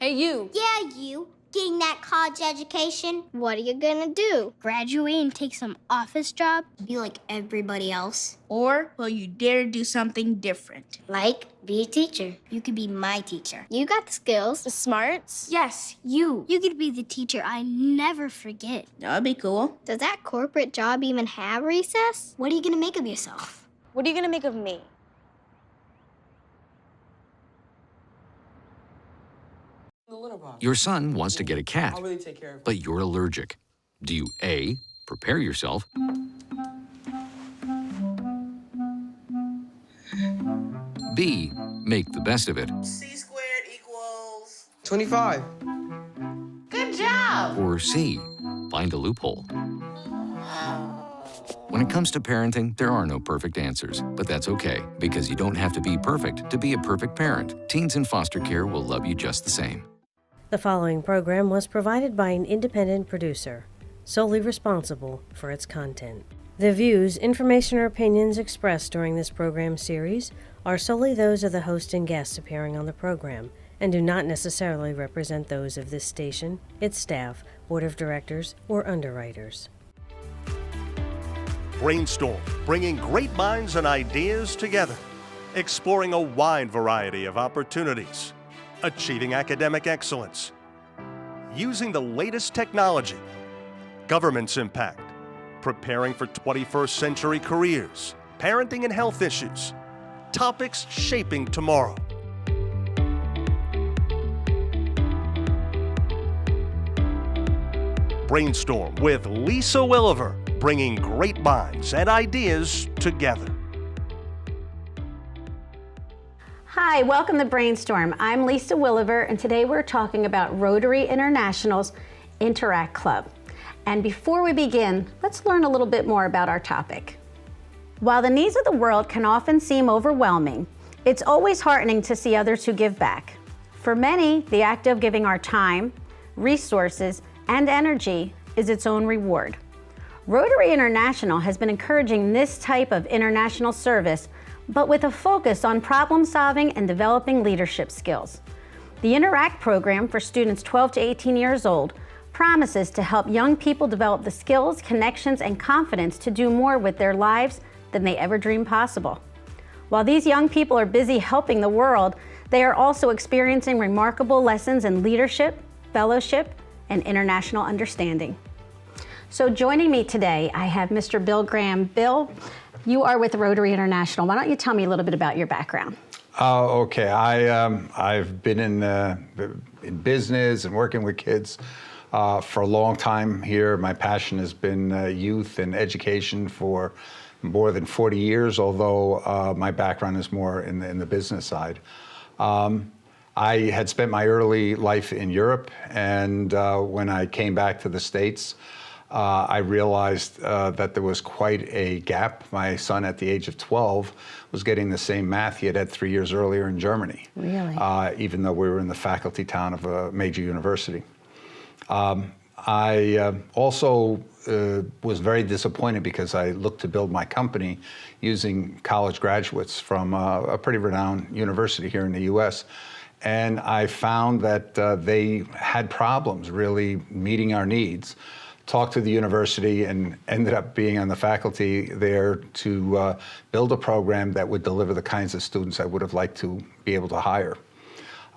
Hey, you. Yeah, you. Getting that college education. What are you gonna do? Graduate and take some office job? Be like everybody else. Or will you dare do something different? Like, be a teacher. You could be my teacher. You got the skills. The smarts? Yes, you. You could be the teacher I never forget. That'd be cool. Does that corporate job even have recess? What are you gonna make of yourself? What are you gonna make of me? Your son wants to get a cat, I'll really take care of it. but you're allergic. Do you A, prepare yourself, B, make the best of it, C squared equals 25. Good job. or C, find a loophole? When it comes to parenting, there are no perfect answers, but that's okay, because you don't have to be perfect to be a perfect parent. Teens in foster care will love you just the same. The following program was provided by an independent producer, solely responsible for its content. The views, information, or opinions expressed during this program series are solely those of the host and guests appearing on the program and do not necessarily represent those of this station, its staff, board of directors, or underwriters. Brainstorm, bringing great minds and ideas together, exploring a wide variety of opportunities, achieving academic excellence, using the latest technology, government's impact, preparing for 21st century careers, parenting and health issues, topics shaping tomorrow. Brainstorm with Lisa Willever, bringing great minds and ideas together. Hi, welcome to Brainstorm. I'm Lisa Willever, and today we're talking about Rotary International's Interact Club. And before we begin, let's learn a little bit more about our topic. While the needs of the world can often seem overwhelming, it's always heartening to see others who give back. For many, the act of giving our time, resources, and energy is its own reward. Rotary International has been encouraging this type of international service, but with a focus on problem solving and developing leadership skills. The Interact program for students 12 to 18 years old promises to help young people develop the skills, connections, and confidence to do more with their lives than they ever dreamed possible. While these young people are busy helping the world, they are also experiencing remarkable lessons in leadership, fellowship, and international understanding. So joining me today, I have Mr. Bill Graham. Bill, you are with Rotary International. Why don't you tell me a little bit about your background? Okay. I've been in business and working with kids for a long time here. My passion has been youth and education for more than 40 years, although my background is more in the business side. I had spent my early life in Europe, and when I came back to the States, I realized that there was quite a gap. My son, at the age of 12, was getting the same math he had had 3 years earlier in Germany. Really? Even though we were in the faculty town of a major university. I also was very disappointed because I looked to build my company using college graduates from a pretty renowned university here in the US. And I found that they had problems really meeting our needs. Talked to the university and ended up being on the faculty there to build a program that would deliver the kinds of students I would have liked to be able to hire.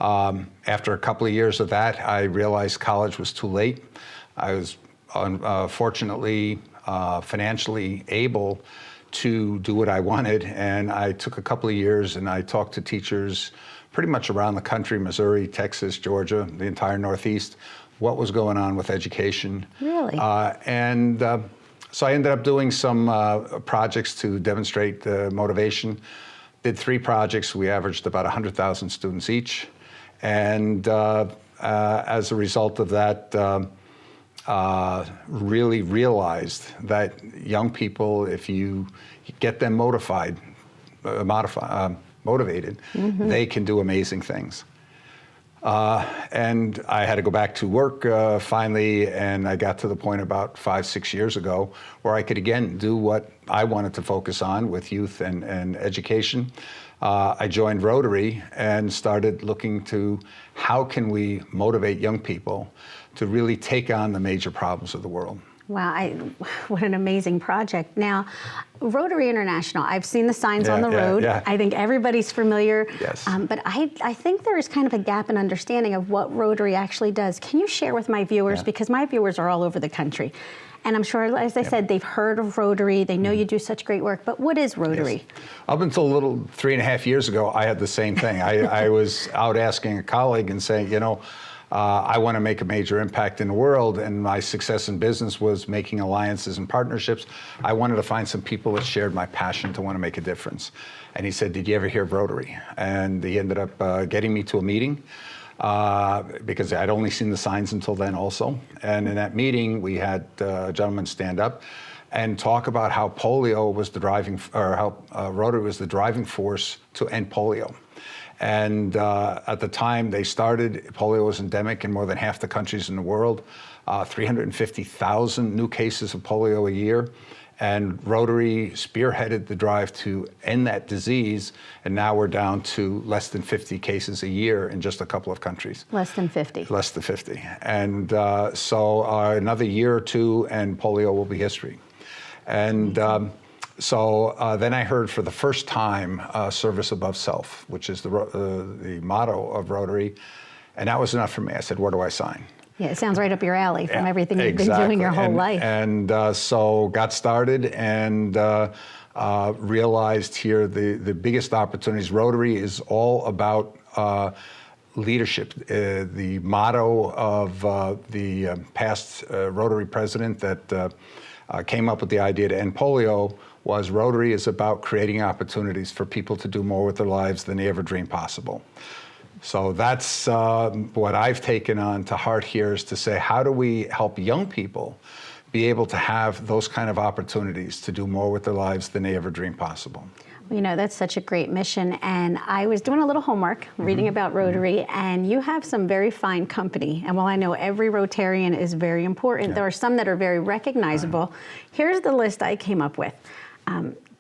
After a couple of years of that, I realized college was too late. I was fortunately financially able to do what I wanted, and I took a couple of years and I talked to teachers pretty much around the country, Missouri, Texas, Georgia, the entire Northeast, what was going on with education. Really? So I ended up doing some projects to demonstrate motivation. Did 3 projects. We averaged about 100,000 students each. And as a result of that, really realized that young people, if you get them motivated, they can do amazing things. And I had to go back to work finally, and I got to the point about 5-6 years ago where I could again do what I wanted to focus on with youth and education. I joined Rotary and started looking to how can we motivate young people to really take on the major problems of the world. Wow, what an amazing project. Now, Rotary International, I've seen the signs on the road. Yeah. I think everybody's familiar. Yes. But I think there is kind of a gap in understanding of what Rotary actually does. Can you share with my viewers, because my viewers are all over the country, and I'm sure, as I said, they've heard of Rotary, they know you do such great work, but what is Rotary? Yes. Up until a little 3.5 years ago, I had the same thing. I was out asking a colleague and saying, you know, I want to make a major impact in the world, and my success in business was making alliances and partnerships. I wanted to find some people that shared my passion to want to make a difference. And he said, did you ever hear of Rotary? And he ended up getting me to a meeting because I'd only seen the signs until then also. And in that meeting, we had a gentleman stand up and talk about how polio was the driving, or how Rotary was the driving force to end polio. And at the time they started, polio was endemic in more than half the countries in the world, 350,000 new cases of polio a year. And Rotary spearheaded the drive to end that disease, and now we're down to less than 50 cases a year in just a couple of countries. Less than 50. Less than 50. And so another year or two, and polio will be history. And so then I heard for the first time service above self, which is the motto of Rotary, and that was enough for me. I said, where do I sign? Yeah, it sounds right up your alley from everything you've Exactly. been doing your whole life. And so got started and realized here the biggest opportunities. Rotary is all about leadership. The motto of the past Rotary president that came up with the idea to end polio was Rotary is about creating opportunities for people to do more with their lives than they ever dreamed possible. So that's what I've taken on to heart here, is to say, how do we help young people be able to have those kind of opportunities to do more with their lives than they ever dreamed possible? You know, that's such a great mission. And I was doing a little homework, reading about Rotary, and you have some very fine company. And while I know every Rotarian is very important, there are some that are very recognizable. Here's the list I came up with.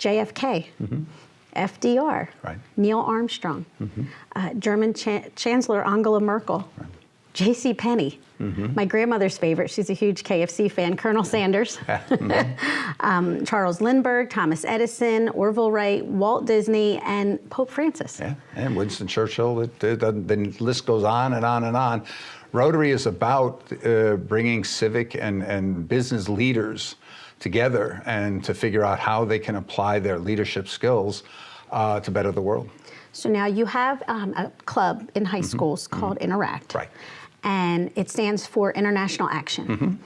JFK, FDR, Neil Armstrong, German Chancellor Angela Merkel, J.C. Penney, my grandmother's favorite, she's a huge KFC fan, Colonel Sanders, Charles Lindbergh, Thomas Edison, Orville Wright, Walt Disney, and Pope Francis. Yeah, and Winston Churchill. The list goes on and on and on. Rotary is about bringing civic and business leaders together and to figure out how they can apply their leadership skills to better the world. So now you have a club in high schools called Interact. Right. And it stands for International Action.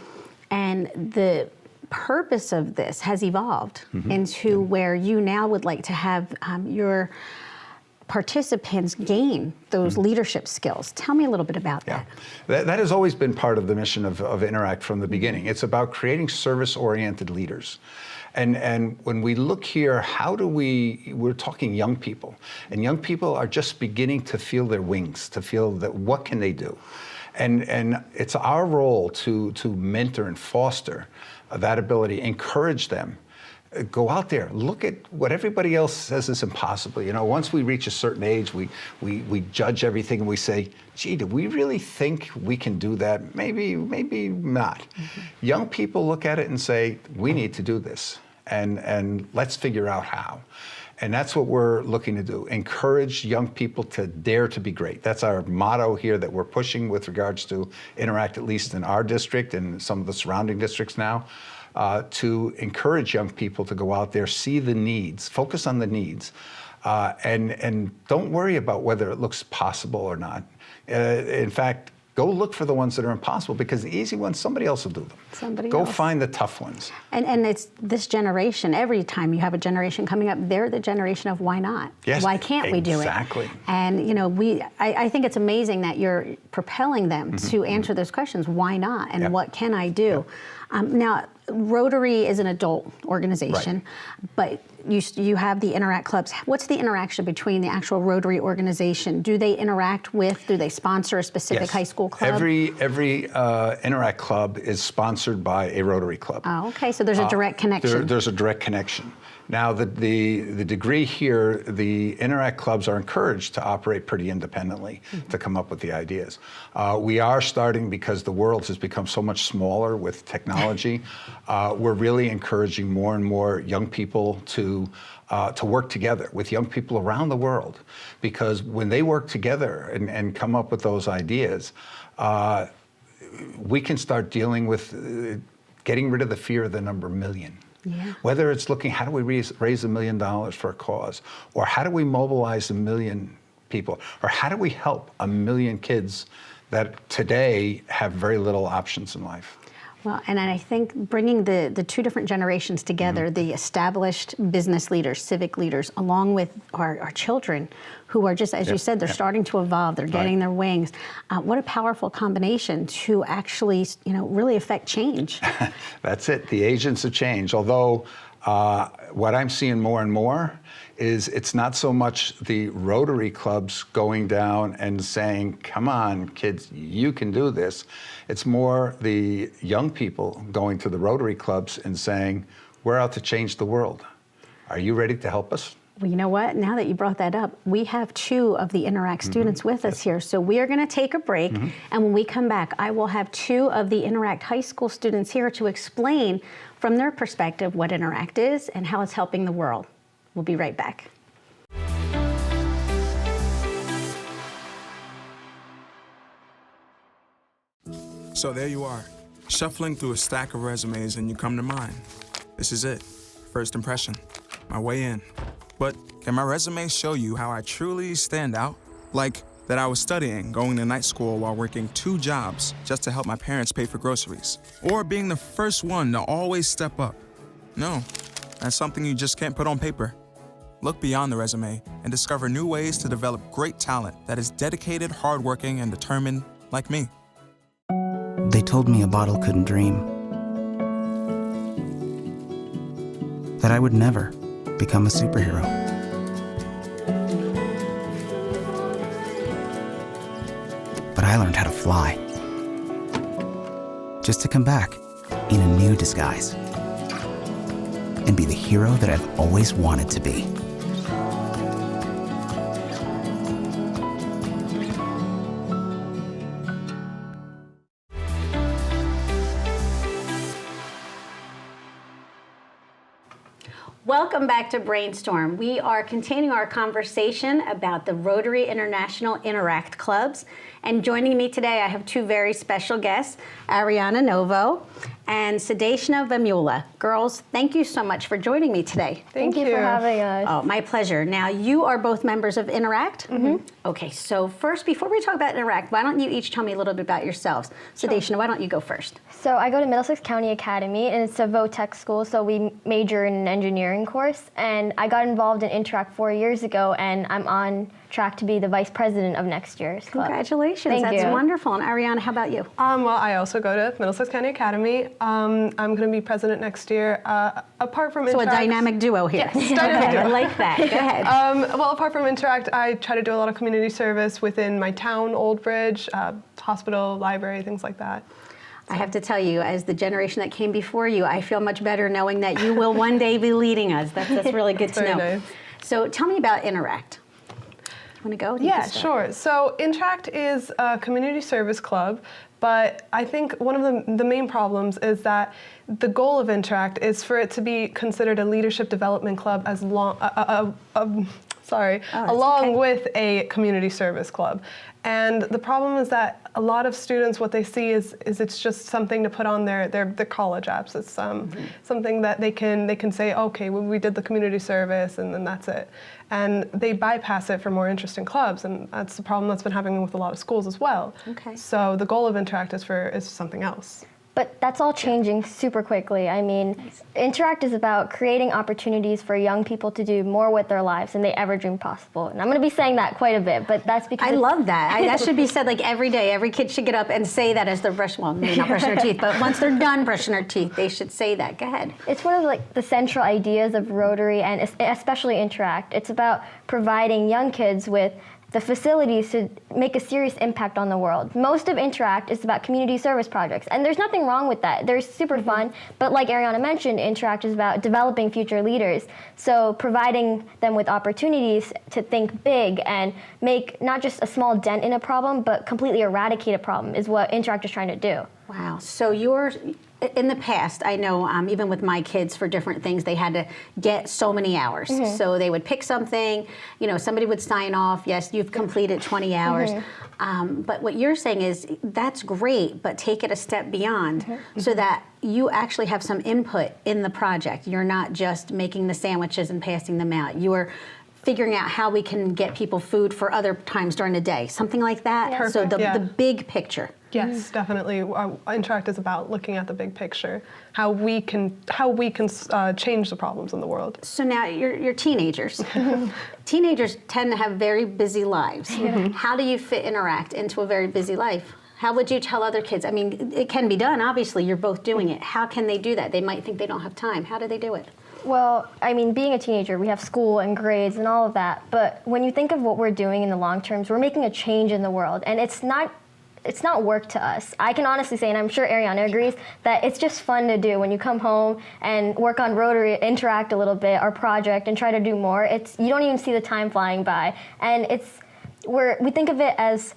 And the purpose of this has evolved into where you now would like to have your participants gain those leadership skills. Tell me a little bit about that. That has always been part of the mission of Interact from the beginning. It's about creating service-oriented leaders. And when we look here, we're talking young people, and young people are just beginning to feel their wings, to feel that what can they do? And it's our role to mentor and foster that ability, encourage them. Go out there, look at what everybody else says is impossible. You know, once we reach a certain age, we judge everything and we say, gee, do we really think we can do that? Maybe not. Young people look at it and say, we need to do this, and let's figure out how. And that's what we're looking to do, encourage young people to dare to be great. That's our motto here that we're pushing with regards to Interact, at least in our district and some of the surrounding districts now. To encourage young people to go out there, see the needs, focus on the needs, and don't worry about whether it looks possible or not. In fact, go look for the ones that are impossible, because the easy ones, somebody else will do them. Go find the tough ones. And it's this generation, every time you have a generation coming up, they're the generation of why not? Yes, why can't we do it? Exactly. And you know, I think it's amazing that you're propelling them to answer those questions, why not? And what can I do? Now, Rotary is an adult organization, but you have the Interact clubs. What's the interaction between the actual Rotary organization? Do they interact with, do they sponsor a specific high school club? Every Interact club is sponsored by a Rotary club. Oh, okay, so there's a direct connection. There's a direct connection. Now, the degree here, the Interact clubs are encouraged to operate pretty independently, to come up with the ideas. We are starting, because the world has become so much smaller with technology, we're really encouraging more and more young people to work together with young people around the world, because when they work together and come up with those ideas, we can start dealing with getting rid of the fear of the number million. Yeah. Whether it's looking, how do we raise $1 million for a cause? Or how do we mobilize 1 million people? Or how do we help 1 million kids that today have very little options in life? Well, and I think bringing the two different generations together, the established business leaders, civic leaders, along with our children, who are just, as you said, they're starting to evolve, they're getting their wings. What a powerful combination to actually, really affect change. That's it, the agents of change. Although what I'm seeing more and more is it's not so much the Rotary clubs going down and saying, come on, kids, you can do this. It's more the young people going to the Rotary clubs and saying, we're out to change the world. Are you ready to help us? Well, you know what? Now that you brought that up, we have 2 of the Interact students with us here. So we are going to take a break. And when we come back, I will have 2 of the Interact high school students here to explain from their perspective what Interact is and how it's helping the world. We'll be right back. So there you are, shuffling through a stack of resumes, and you come to mine. This is it, first impression, my way in. But can my resume show you how I truly stand out? Like that I was studying, going to night school while working 2 jobs just to help my parents pay for groceries. Or being the first one to always step up. No, that's something you just can't put on paper. Look beyond the resume and discover new ways to develop great talent that is dedicated, hardworking, and determined like me. They told me a bottle couldn't dream. That I would never become a superhero. But I learned how to fly. Just to come back in a new disguise. And be the hero that I've always wanted to be. Welcome back to Brainstorm. We are continuing our conversation about the Rotary International Interact Clubs. And joining me today, I have 2 very special guests, Ariana Novo and Sadeshna Vamula. Girls, thank you so much for joining me today. Thank you for having us. Oh, my pleasure. Now, you are both members of Interact? Okay, so first, before we talk about Interact, why don't you each tell me a little bit about yourselves? Sadeshna, why don't you go first? So I go to Middlesex County Academy, and it's a VOTech school, so we major in an engineering course. And I got involved in Interact 4 years ago, and I'm on track to be the vice president of next year's club. Congratulations, that's wonderful. And Ariana, how about you? Well, I also go to Middlesex County Academy. I'm going to be president next year. Apart from Interact, a dynamic duo here. Yes, dynamic duo. I like that. Go ahead. Well, apart from Interact, I try to do a lot of community service within my town, Old Bridge, hospital, library, things like that. I have to tell you, as the generation that came before you, I feel much better knowing that you will one day be leading us. That's really good to know. Nice. So tell me about Interact. Want to go? Yeah, sure. So Interact is a community service club, but I think one of the main problems is that the goal of Interact is for it to be considered a leadership development club as along with a community service club. And the problem is that a lot of students, what they see is it's just something to put on their college apps. It's something that they can say, okay, well, we did the community service, and then that's it. And they bypass it for more interesting clubs, and that's the problem that's been happening with a lot of schools as well. Okay. So the goal of Interact is something else. But that's all changing super quickly. I mean, Interact is about creating opportunities for young people to do more with their lives than they ever dreamed possible. And I'm going to be saying that quite a bit, but that's because I love that. That should be said like every day. Every kid should get up and say that as they're brushing, well, maybe not brushing their teeth, but once they're done brushing their teeth, they should say that. Go ahead. It's one of like the central ideas of Rotary and especially Interact. It's about providing young kids with the facilities to make a serious impact on the world. Most of Interact is about community service projects, and there's nothing wrong with that. They're super fun, but like Ariana mentioned, Interact is about developing future leaders. So providing them with opportunities to think big and make not just a small dent in a problem, but completely eradicate a problem is what Interact is trying to do. Wow. So in the past, I know even with my kids for different things, they had to get so many hours. So they would pick something, somebody would sign off, yes, you've completed 20 hours. But what you're saying is that's great, but take it a step beyond so that you actually have some input in the project. You're not just making the sandwiches and passing them out. You're figuring out how we can get people food for other times during the day, something like that. Perfect, so the big picture. Yes, definitely. Interact is about looking at the big picture, how we can change the problems in the world. So now you're teenagers. Teenagers tend to have very busy lives. How do you fit Interact into a very busy life? How would you tell other kids? I mean, it can be done, obviously, you're both doing it. How can they do that? They might think they don't have time. How do they do it? Well, I mean, being a teenager, we have school and grades and all of that, but when you think of what we're doing in the long terms, we're making a change in the world, and it's not work to us. I can honestly say, and I'm sure Ariana agrees, that it's just fun to do when you come home and work on Rotary, Interact a little bit, our project, and try to do more. You don't even see the time flying by, and we think of it as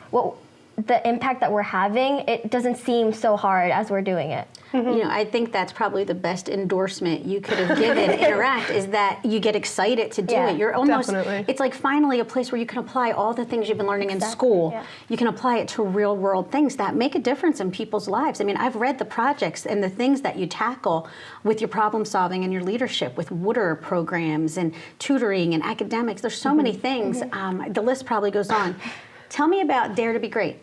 the impact that we're having. It doesn't seem so hard as we're doing it. I think that's probably the best endorsement you could have given Interact is that you get excited to do it. You're almost, it's like finally a place where you can apply all the things you've been learning in school. You can apply it to real world things that make a difference in people's lives. I mean, I've read the projects and the things that you tackle with your problem solving and your leadership with water programs and tutoring and academics. There's so many things. The list probably goes on. Tell me about Dare to Be Great.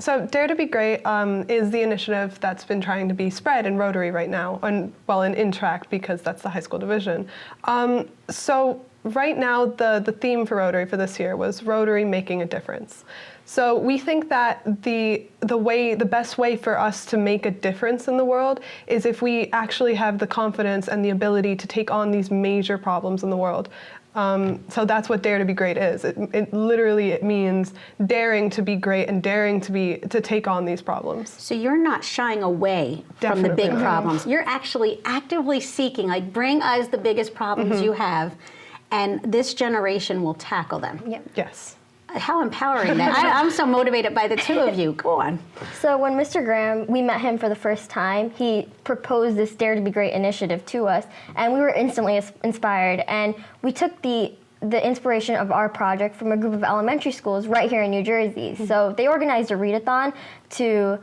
So Dare to Be Great is the initiative that's been trying to be spread in Rotary right now, in Interact because that's the high school division. So right now the theme for Rotary for this year was Rotary Making a Difference. So we think that the best way for us to make a difference in the world is if we actually have the confidence and the ability to take on these major problems in the world. So that's what Dare to Be Great is. It literally means daring to be great and daring to take on these problems. So you're not shying away from the big problems. You're actually actively seeking, like, bring us the biggest problems you have, and this generation will tackle them. Yes. How empowering that. I'm so motivated by the two of you. Go on. So when Mr. Graham, we met him for the first time, he proposed this Dare to Be Great initiative to us, and we were instantly inspired. And we took the inspiration of our project from a group of elementary schools right here in New Jersey. So they organized a readathon to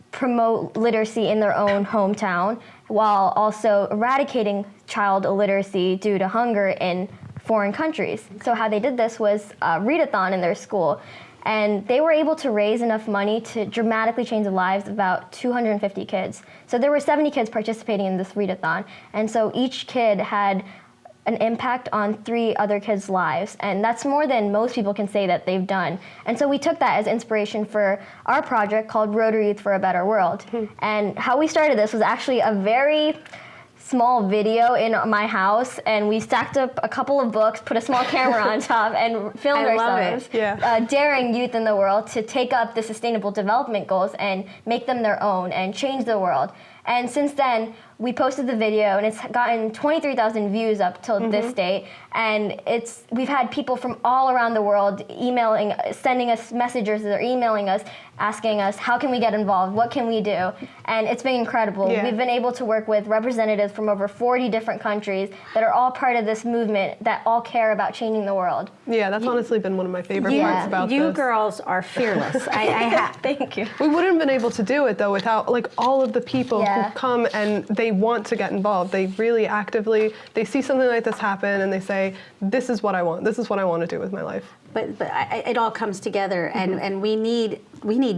promote literacy in their own hometown while also eradicating child illiteracy due to hunger in foreign countries. So how they did this was a readathon in their school, and they were able to raise enough money to dramatically change the lives of about 250 kids. So there were 70 kids participating in this readathon, and so each kid had an impact on 3 other kids' lives, and that's more than most people can say that they've done. And so we took that as inspiration for our project called Rotary Youth for a Better World. And how we started this was actually a very small video in my house, and we stacked up a couple of books, put a small camera on top, and filmed ourselves daring youth in the world to take up the Sustainable Development Goals and make them their own and change the world. And since then, we posted the video, and it's gotten 23,000 views up till this date. And we've had people from all around the world emailing, sending us messages, or emailing us, asking us, how can we get involved? What can we do? And it's been incredible. We've been able to work with representatives from over 40 different countries that are all part of this movement that all care about changing the world. Yeah, that's honestly been one of my favorite parts about this. You girls are fearless. Thank you. We wouldn't have been able to do it, though, without all of the people who come and they want to get involved. They really actively, they see something like this happen and they say, this is what I want. This is what I want to do with my life. But it all comes together, and we need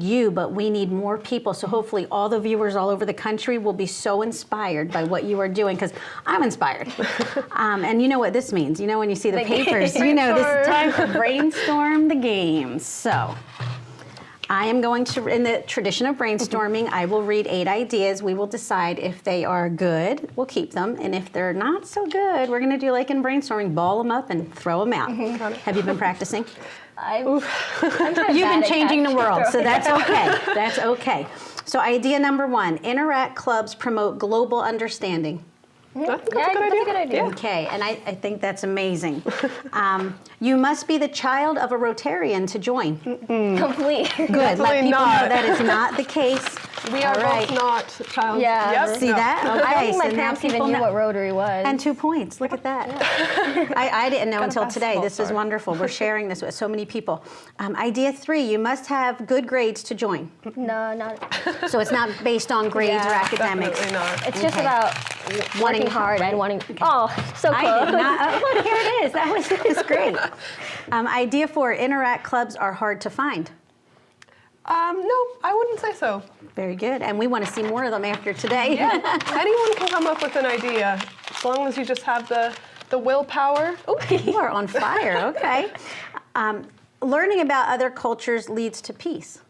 you, but we need more people. So hopefully all the viewers all over the country will be so inspired by what you are doing, because I'm inspired. And you know what this means. You know, when you see the papers, you know this is time to brainstorm the games. So I am going to, in the tradition of brainstorming, I will read 8 ideas. We will decide if they are good, we'll keep them. And if they're not so good, we're gonna do like in brainstorming, ball them up and throw them out. Have you been practicing? I'm You've been changing the world, so that's okay. That's okay. So idea number 1, interact clubs promote global understanding. That's a good idea. Okay, and I think that's amazing. You must be the child of a Rotarian to join. Complete. Good. Let people know that is not the case. We are both not child. Yeah. See that? Okay, I don't think my so now parents even people knew know. what Rotary was. And 2 points. Look at that. I didn't know until today. This is star. wonderful. We're sharing this with so many people. Idea 3, you must have good grades to join. No, not. So it's not based on grades or academics. Definitely not. It's just about working hard and wanting. Oh, so close. I did not. Look, here it is. That was great. Idea 4, interact clubs are hard to find. No, I wouldn't say so. Very good. And we want to see more of them after today. Yeah. Anyone can come up with an idea, as long as you just have the willpower. Oh, you are on fire. Okay. Learning about other cultures leads to peace.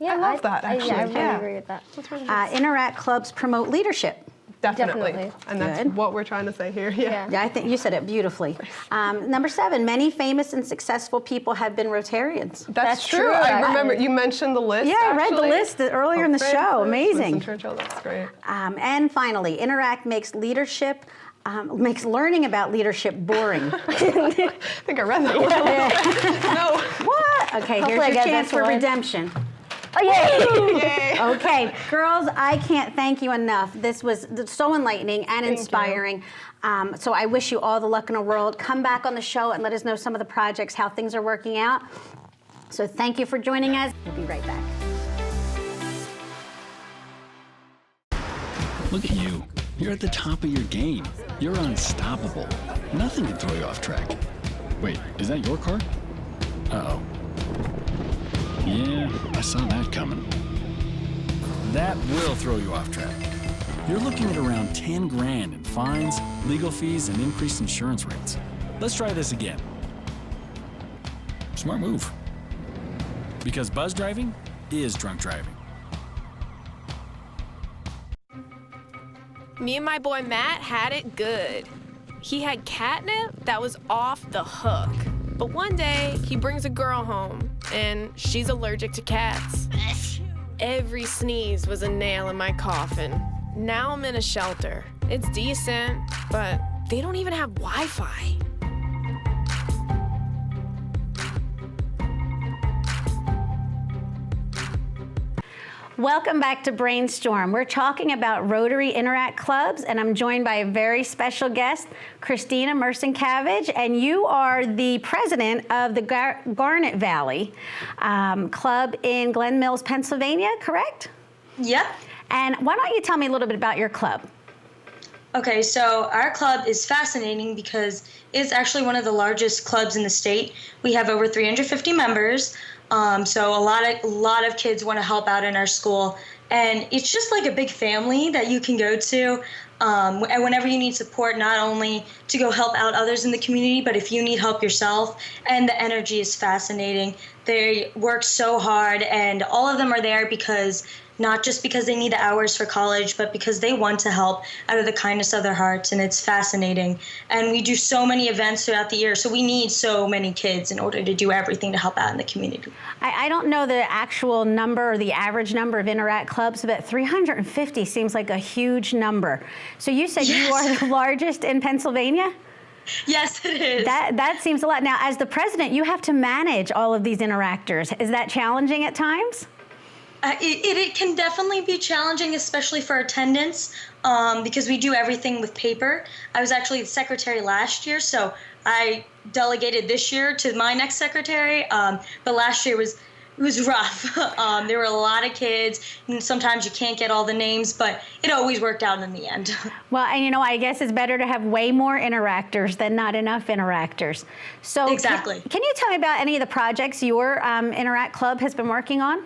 I love that, actually. I really agree with that. That's really nice. Interact clubs promote leadership. Definitely. And that's Good. what we're trying to say here. Yeah. Yeah, I think you said it beautifully. Number 7, many famous and successful people have been Rotarians. That's true. I remember you mentioned the list. Yeah, I read the list earlier in the show. Amazing. Winston Churchill, that's great. And finally, interact makes leadership, makes learning about leadership boring. I think I read that one. No. What? Okay, Hopefully here's I your get chance this for one. redemption. Oh, yay! Yay. Okay, girls, I can't thank you enough. This was so enlightening and inspiring. So I wish you all the luck in the world. Come back on the show and let us know some of the projects, how things are working out. So thank you for joining us. We'll be right back. Look at you. You're at the top of your game. You're unstoppable. Nothing can throw you off track. Wait, is that your car? Uh-oh. Yeah, I saw that coming. That will throw you off track. You're looking at around 10 grand in fines, legal fees, and increased insurance rates. Let's try this again. Smart move. Because buzz driving is drunk driving. Me and my boy Matt had it good. He had catnip that was off the hook. But one day, he brings a girl home, and she's allergic to cats. Every sneeze was a nail in my coffin. Now I'm in a shelter. It's decent, but they don't even have Wi-Fi. Welcome back to Brainstorm. We're talking about Rotary Interact Clubs, and I'm joined by a very special guest, Christina Merson-Cabbage, and you are the president of the Garnet Valley Club in Glen Mills, Pennsylvania, correct? Yep. And why don't you tell me a little bit about your club? Okay, so our club is fascinating because it's actually one of the largest clubs in the state. We have over 350 members. So a lot of kids want to help out in our school, and it's just like a big family that you can go to. And whenever you need support, not only to go help out others in the community, but if you need help yourself. And the energy is fascinating. They work so hard, and all of them are there because not just because they need the hours for college, but because they want to help out of the kindness of their hearts, and it's fascinating. And we do so many events throughout the year, so we need so many kids in order to do everything to help out in the community. I don't know the actual number or the average number of Interact clubs, but 350 seems like a huge number. So you said you are the largest in Pennsylvania? Yes, it is. That seems a lot. Now, as the president, you have to manage all of these interactors. Is that challenging at times? It can definitely be challenging, especially for attendance, because we do everything with paper. I was actually the secretary last year, so I delegated this year to my next secretary. But last year was It was rough. There were a lot of kids, and sometimes you can't get all the names, but it always worked out in the end. Well, and I guess it's better to have way more interactors than not enough interactors. So exactly. Can you tell me about any of the projects your Interact Club has been working on?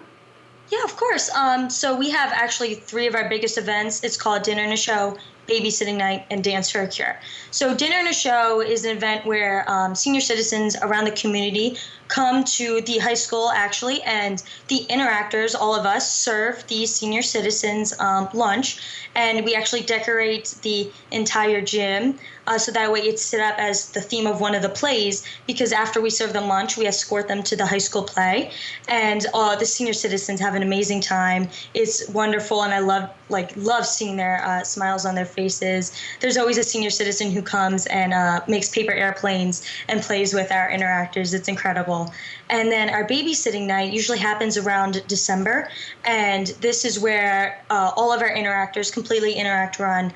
Yeah, of course. So we have actually 3 of our biggest events. It's called Dinner and a Show, Babysitting Night, and Dance for a Cure. So Dinner and a Show is an event where senior citizens around the community come to the high school, actually, and the interactors, all of us, serve the senior citizens lunch, and we actually decorate the entire gym so that way it's set up as the theme of one of the plays, because after we serve them lunch, we escort them to the high school play, and the senior citizens have an amazing time. It's wonderful, and I love seeing their smiles on their faces. There's always a senior citizen who comes and makes paper airplanes and plays with our interactors. It's incredible. And then our babysitting night usually happens around December, and this is where all of our interactors, completely interact run.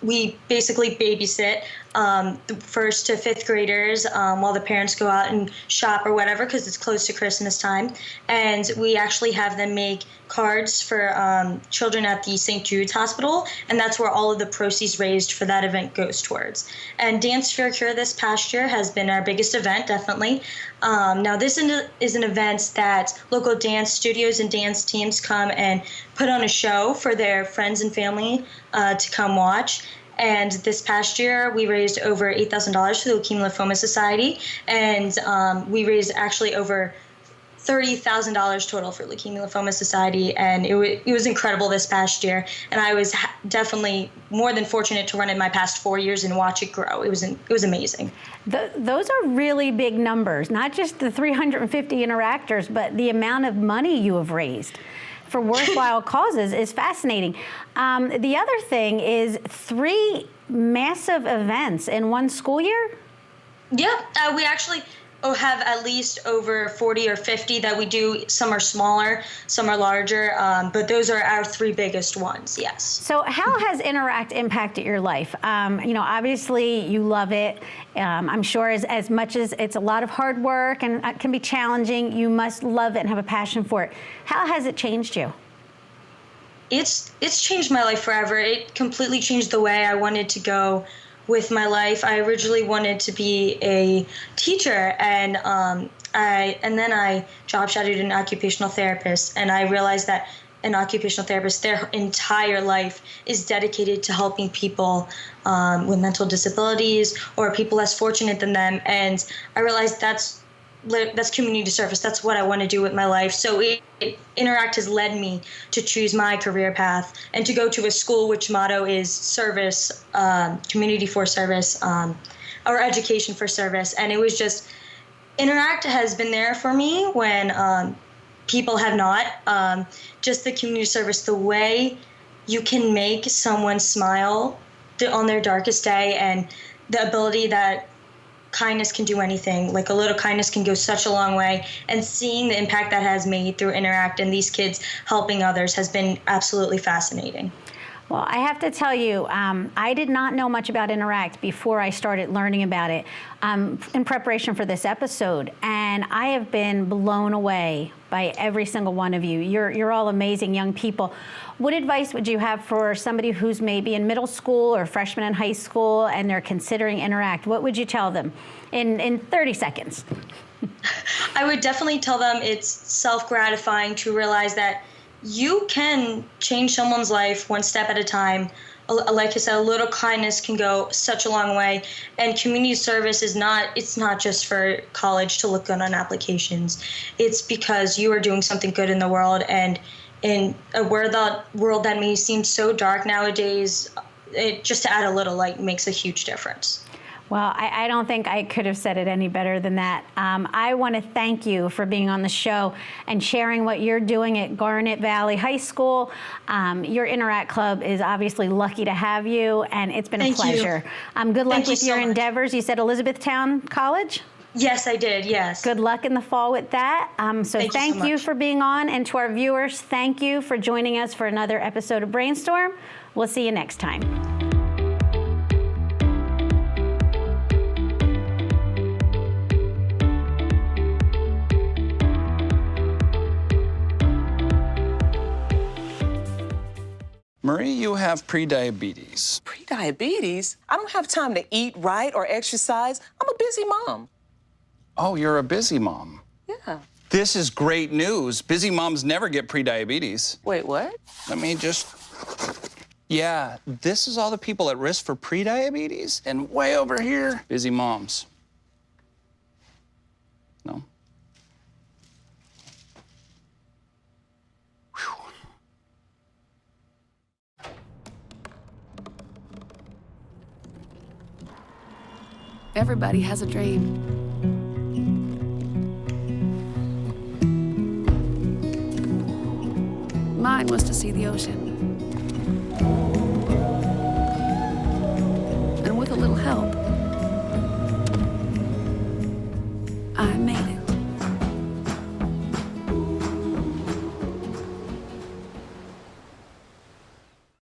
We basically babysit the 1st to 5th graders while the parents go out and shop or whatever, because it's close to Christmas time. And we actually have them make cards for children at the St. Jude's Hospital, and that's where all of the proceeds raised for that event goes towards. And Dance for a Cure this past year has been our biggest event, definitely. Now this is an event that local dance studios and dance teams come and put on a show for their friends and family to come watch. And this past year, we raised over $8,000 for the Leukemia Lymphoma Society, and we raised actually over $30,000 total for Leukemia Lymphoma Society, and it was incredible this past year. And I was definitely more than fortunate to run it my past 4 years and watch it grow. It was amazing. Those are really big numbers, not just the 350 interactors, but the amount of money you have raised for worthwhile causes is fascinating. The other thing is 3 massive events in one school year? Yeah, we actually have at least over 40 or 50 that we do. Some are smaller, some are larger, but those are our 3 biggest ones, yes. So how has Interact impacted your life? Obviously you love it. I'm sure as much as it's a lot of hard work and it can be challenging, you must love it and have a passion for it. How has it changed you? It's changed my life forever. It completely changed the way I wanted to go with my life. I originally wanted to be a teacher, and then I job shadowed an occupational therapist, and I realized that an occupational therapist, their entire life is dedicated to helping people with mental disabilities or people less fortunate than them. And I realized that's community service. That's what I want to do with my life. So Interact has led me to choose my career path and to go to a school which motto is service, community for service, or education for service. And it was just, Interact has been there for me when people have not. Just the community service, the way you can make someone smile on their darkest day, and the ability that kindness can do anything. Like a little kindness can go such a long way, and seeing the impact that has made through Interact and these kids helping others has been absolutely fascinating. Well, I have to tell you, I did not know much about Interact before I started learning about it in preparation for this episode, and I have been blown away by every single one of you. You're all amazing young people. What advice would you have for somebody who's maybe in middle school or freshman in high school and they're considering Interact? What would you tell them in 30 seconds? I would definitely tell them it's self-gratifying to realize that you can change someone's life one step at a time. Like I said, a little kindness can go such a long way. And community service it's not just for college to look good on applications. It's because you are doing something good in the world. And in a world that may seem so dark nowadays, just to add a little light makes a huge difference. Well, I don't think I could have said it any better than that. I want to thank you for being on the show and sharing what you're doing at Garnet Valley High School. Your Interact Club is obviously lucky to have you, and it's been a pleasure. Good luck with your endeavors. You said Elizabethtown College? Yes, I did, yes. Good luck in the fall with that. So thank you for being on, and to our viewers, thank you for joining us for another episode of Brainstorm. We'll see you next time. have prediabetes. Prediabetes? I don't have time to eat right or exercise. I'm a busy mom. Oh, you're a busy mom. Yeah. This is great news. Busy moms never get prediabetes. Wait, what? Let me just... Yeah, this is all the people at risk for prediabetes, and way over here, busy moms. No? Everybody has a dream. Mine was to see the ocean. And with a little help,